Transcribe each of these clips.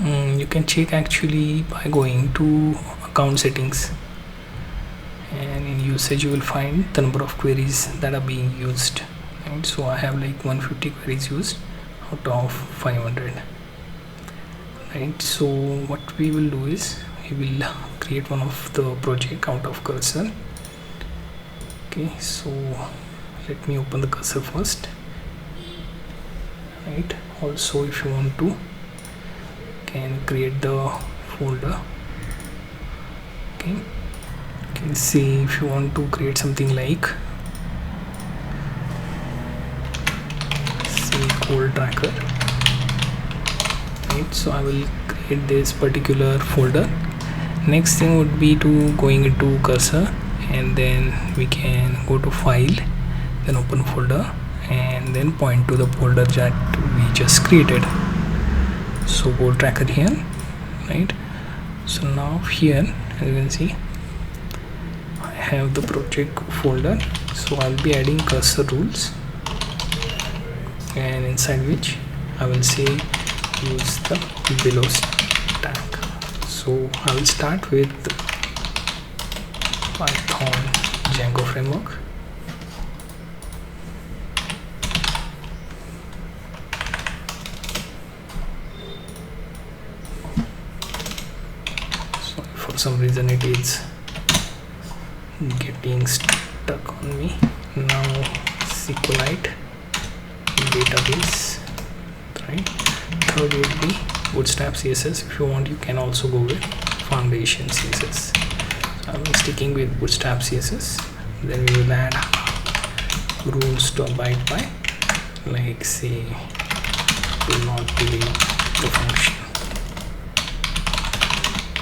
You can check actually by going to account settings, and in usage you will find the number of queries that are being used, right? So I have like 150 queries used out of 500, right? So what we will do is we will create one of the project out of cursor. Okay, so let me open the cursor first, right? Also, if you want to, can create the folder. Okay, you can see if you want to create something like say code tracker, right? So I will create this particular folder. Next thing would be to going into cursor, and then we can go to file, then open folder, and then point to the folder that we just created. So code tracker here, right? So now here, as you can see, I have the project folder. So I'll be adding cursor rules, and inside which I will say use the below stack. So I will start with Python Django framework. So for some reason it is getting stuck on me. Now SQLite database, right? Third would be Bootstrap CSS. If you want, you can also go with Foundation CSS. So I'm sticking with Bootstrap CSS. Then we will add rules to abide by, like say do not delete the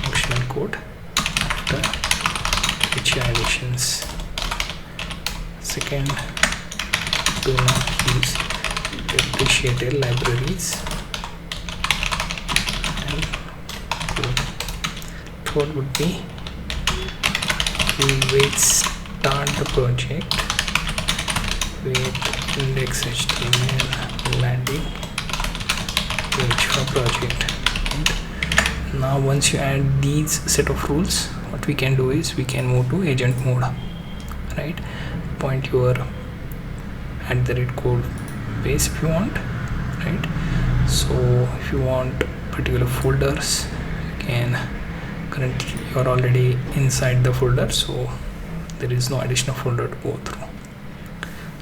functional code after initializations. Second, do not use depreciated libraries. And third would be wait start the project with index.html landing page for project. And now once you add these set of rules, what we can do is we can move to agent mode, right? Point your @code base if you want, right? So if you want particular folders, you can, currently you are already inside the folder, so there is no additional folder to go through.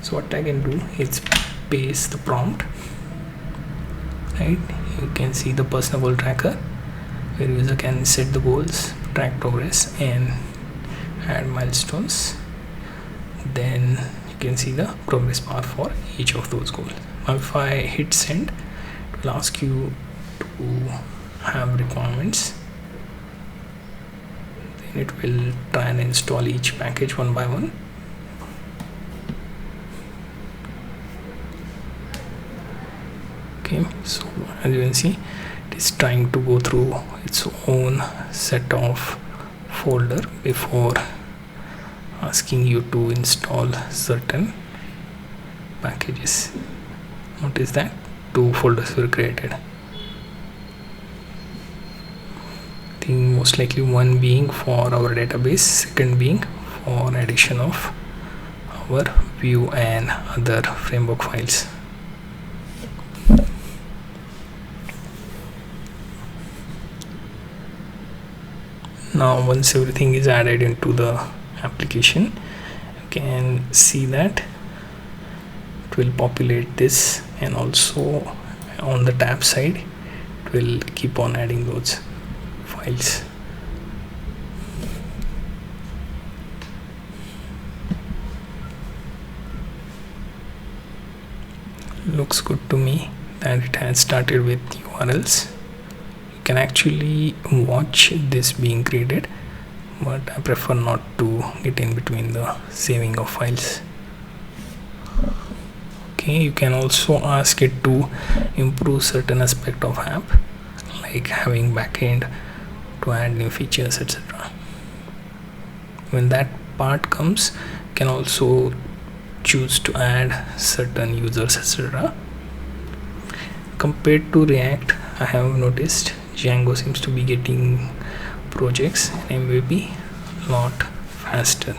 So what I can do is paste the prompt, right? You can see the personal goal tracker where user can set the goals, track progress, and add milestones. Then you can see the progress bar for each of those goals. Now if I hit send, it will ask you to have requirements. Then it will try and install each package one by one. Okay, so as you can see, it is trying to go through its own set of folder before asking you to install certain packages. Notice that 2 folders were created. I think most likely one being for our database, second being for addition of our view and other framework files. Now once everything is added into the application, you can see that it will populate this, and also on the tab side it will keep on adding those files. Looks good to me that it has started with URLs. You can actually watch this being created, but I prefer not to get in between the saving of files. Okay, you can also ask it to improve certain aspect of app, like having backend to add new features, etc. When that part comes, you can also choose to add certain users, etc. Compared to React, I have noticed Django seems to be getting projects and MVP lot faster.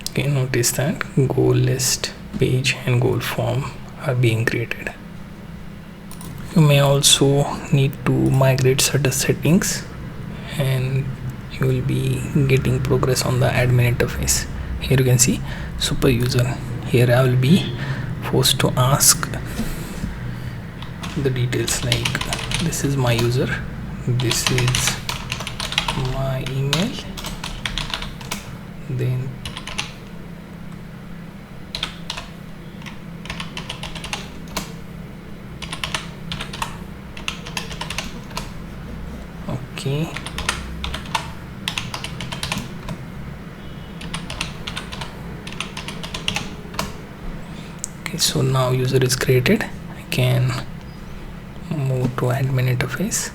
Okay, notice that goal list, page and goal form are being created. You may also need to migrate certain settings, and you will be getting progress on the admin interface. Here you can see super user. Here I will be forced to ask the details like this is my user, this is my email, then okay. Okay, so now user is created. I can move to admin interface.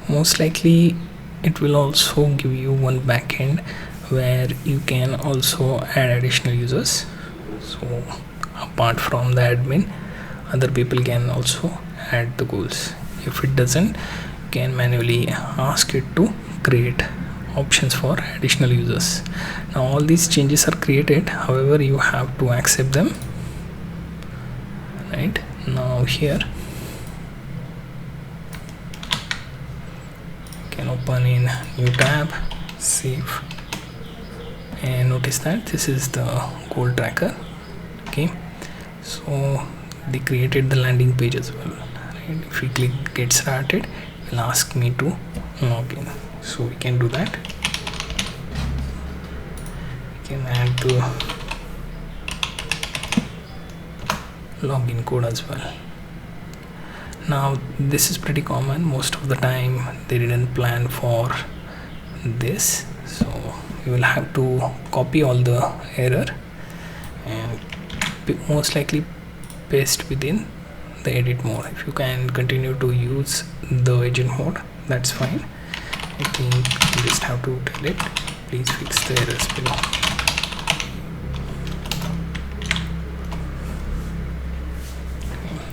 Most likely it will also give you one backend where you can also add additional users. So apart from the admin, other people can also add the goals. If it doesn't, you can manually ask it to create options for additional users. Now all these changes are created, however you have to accept them. Right now here you can open in new tab, save, and notice that this is the goal tracker. Okay, so they created the landing page as well. Right? If we click get started, it will ask me to log in, so we can do that. We can add the login code as well. Now this is pretty common. Most of the time they didn't plan for this, so you will have to copy all the error and most likely paste within the edit mode. If you can continue to use the agent mode, that's fine. I think you just have to tell it, please fix the errors below.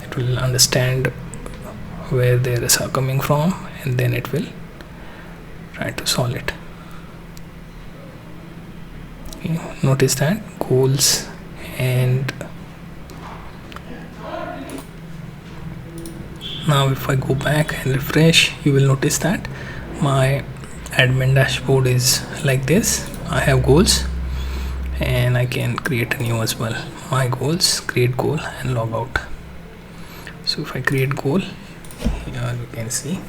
It will understand where the errors are coming from, and then it will try to solve it. Okay, notice that goals and now if I go back and refresh, you will notice that my admin dashboard is like this. I have goals and I can create a new as well. My goals, create goal and log out. So if I create goal, here you can see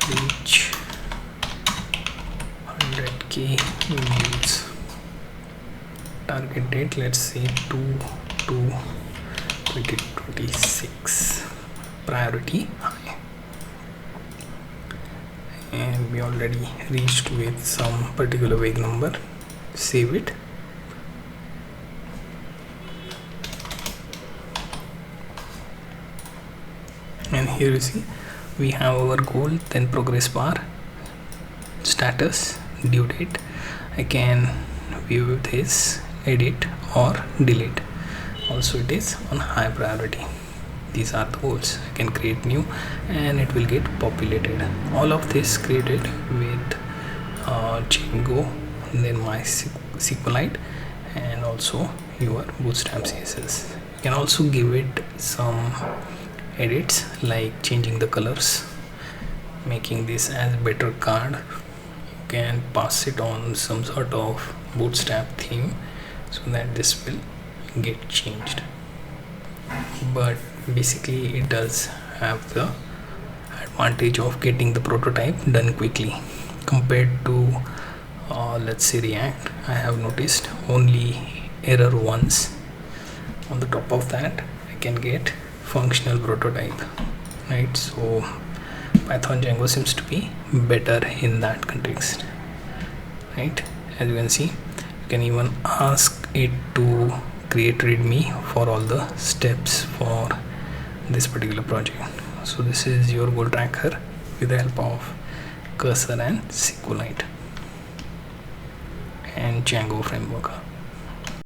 reach 100k views. Target date, let's say 2/2026. Priority high, and we already reached with some particular vague number. Save it. And here you see we have our goal, then progress bar, status, due date. I can view this, edit or delete. Also it is on high priority. These are the goals. I can create new and it will get populated. All of this created with Django, then MySQLite, and also your Bootstrap CSS. You can also give it some edits like changing the colors, making this as better card. You can pass it on some sort of Bootstrap theme so that this will get changed. But basically it does have the advantage of getting the prototype done quickly compared to let's say React. I have noticed only error once. On the top of that I can get functional prototype, right? So Python Django seems to be better in that context, right? As you can see, you can even ask it to create readme for all the steps for this particular project. So this is your goal tracker with the help of cursor and SQLite and Django framework.